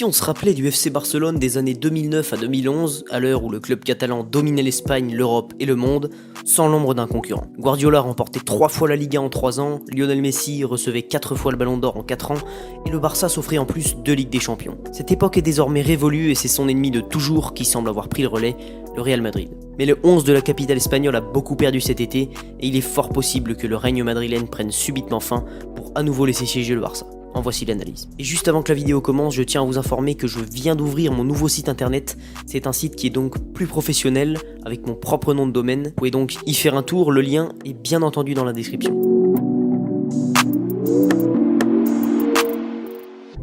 si on se rappelait du FC Barcelone des années 2009 à 2011, à l'heure où le club catalan dominait l'Espagne, l'Europe et le monde, sans l'ombre d'un concurrent. Guardiola remportait 3 fois la Liga en 3 ans, Lionel Messi recevait 4 fois le Ballon d'Or en 4 ans, et le Barça s'offrait en plus 2 Ligues des Champions. Cette époque est désormais révolue et c'est son ennemi de toujours qui semble avoir pris le relais, le Real Madrid. Mais le 11 de la capitale espagnole a beaucoup perdu cet été, et il est fort possible que le règne madrilène prenne subitement fin pour à nouveau laisser siéger le Barça. En voici l'analyse. Et juste avant que la vidéo commence, je tiens à vous informer que je viens d'ouvrir mon nouveau site internet. C'est un site qui est donc plus professionnel, avec mon propre nom de domaine. Vous pouvez donc y faire un tour, le lien est bien entendu dans la description.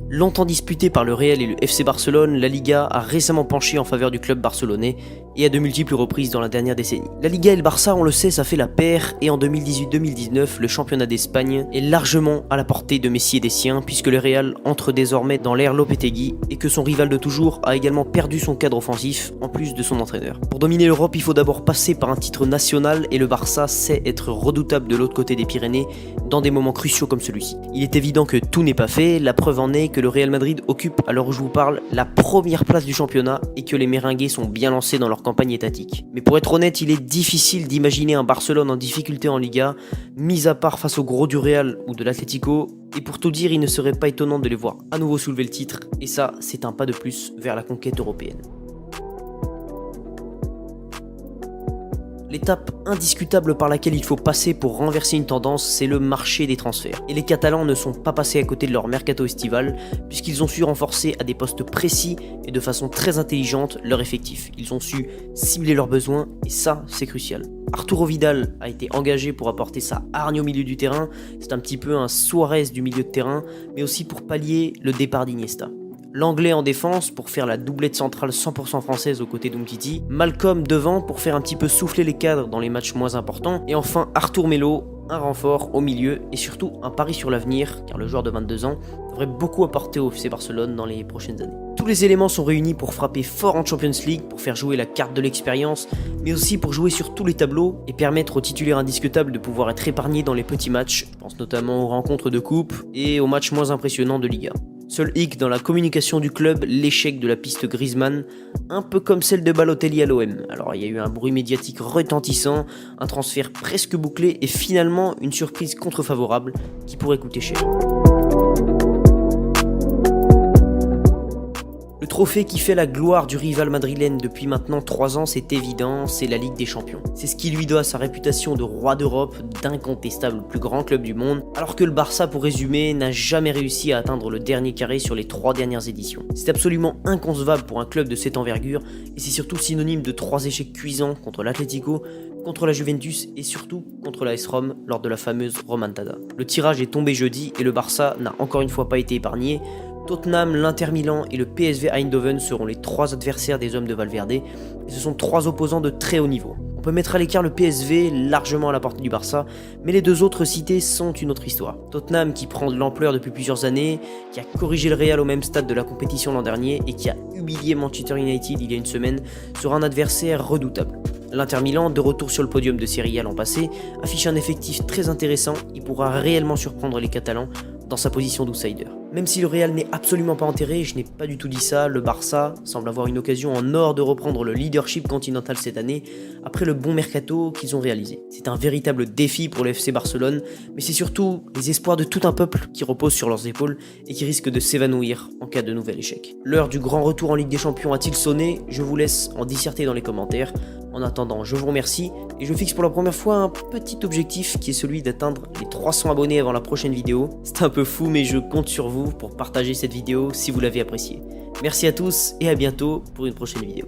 Longtemps disputée par le Real et le FC Barcelone, la Liga a récemment penché en faveur du club barcelonais et à de multiples reprises dans la dernière décennie. La Liga et le Barça, on le sait, ça fait la paire et en 2018-2019, le championnat d'Espagne est largement à la portée de Messi et des siens puisque le Real entre désormais dans l'ère Lopetegui et que son rival de toujours a également perdu son cadre offensif en plus de son entraîneur. Pour dominer l'Europe, il faut d'abord passer par un titre national et le Barça sait être redoutable de l'autre côté des Pyrénées dans des moments cruciaux comme celui-ci. Il est évident que tout n'est pas fait, la preuve en est que le Real Madrid occupe, à l'heure où je vous parle, la première place du championnat et que les Merengues sont bien lancés dans leur campagne étatique. Mais pour être honnête, il est difficile d'imaginer un Barcelone en difficulté en Liga, mis à part face au gros du Real ou de l'Atlético, et pour tout dire, il ne serait pas étonnant de les voir à nouveau soulever le titre, et ça, c'est un pas de plus vers la conquête européenne. L'étape indiscutable par laquelle il faut passer pour renverser une tendance, c'est le marché des transferts. Et les Catalans ne sont pas passés à côté de leur mercato estival, puisqu'ils ont su renforcer à des postes précis et de façon très intelligente leur effectif. Ils ont su cibler leurs besoins, et ça, c'est crucial. Arturo Vidal a été engagé pour apporter sa hargne au milieu du terrain, c'est un petit peu un Suarez du milieu de terrain, mais aussi pour pallier le départ d'Iniesta. L'anglais en défense pour faire la doublette centrale 100% française aux côtés d'Umtiti, Malcolm devant pour faire un petit peu souffler les cadres dans les matchs moins importants, et enfin Artur Melo, un renfort au milieu et surtout un pari sur l'avenir, car le joueur de 22 ans devrait beaucoup apporter au FC Barcelone dans les prochaines années. Tous les éléments sont réunis pour frapper fort en Champions League, pour faire jouer la carte de l'expérience, mais aussi pour jouer sur tous les tableaux et permettre aux titulaires indiscutables de pouvoir être épargnés dans les petits matchs, je pense notamment aux rencontres de coupe et aux matchs moins impressionnants de Liga. Seul hic dans la communication du club, l'échec de la piste Griezmann, un peu comme celle de Balotelli à l'OM. Alors il y a eu un bruit médiatique retentissant, un transfert presque bouclé et finalement une surprise contre-favorable qui pourrait coûter cher. Le trophée qui fait la gloire du rival madrilène depuis maintenant 3 ans, c'est évident, c'est la Ligue des Champions. C'est ce qui lui doit sa réputation de roi d'Europe, d'incontestable plus grand club du monde, alors que le Barça, pour résumer, n'a jamais réussi à atteindre le dernier carré sur les 3 dernières éditions. C'est absolument inconcevable pour un club de cette envergure, et c'est surtout synonyme de 3 échecs cuisants contre l'Atlético, contre la Juventus et surtout contre la AS Rome lors de la fameuse remontada. Le tirage est tombé jeudi et le Barça n'a encore une fois pas été épargné. Tottenham, l'Inter Milan et le PSV Eindhoven seront les 3 adversaires des hommes de Valverde, et ce sont 3 opposants de très haut niveau. On peut mettre à l'écart le PSV, largement à la portée du Barça, mais les 2 autres cités sont une autre histoire. Tottenham qui prend de l'ampleur depuis plusieurs années, qui a corrigé le Real au même stade de la compétition l'an dernier et qui a humilié Manchester United il y a une semaine, sera un adversaire redoutable. L'Inter Milan, de retour sur le podium de Serie A l'an passé, affiche un effectif très intéressant, il pourra réellement surprendre les Catalans dans sa position d'outsider. Même si le Real n'est absolument pas enterré, je n'ai pas du tout dit ça, le Barça semble avoir une occasion en or de reprendre le leadership continental cette année, après le bon mercato qu'ils ont réalisé. C'est un véritable défi pour le FC Barcelone, mais c'est surtout les espoirs de tout un peuple qui reposent sur leurs épaules et qui risquent de s'évanouir en cas de nouvel échec. L'heure du grand retour en Ligue des Champions a-t-il sonné? Je vous laisse en disserter dans les commentaires. En attendant, je vous remercie et je fixe pour la première fois un petit objectif qui est celui d'atteindre les 300 abonnés avant la prochaine vidéo. C'est un peu fou mais je compte sur vous pour partager cette vidéo si vous l'avez appréciée. Merci à tous et à bientôt pour une prochaine vidéo.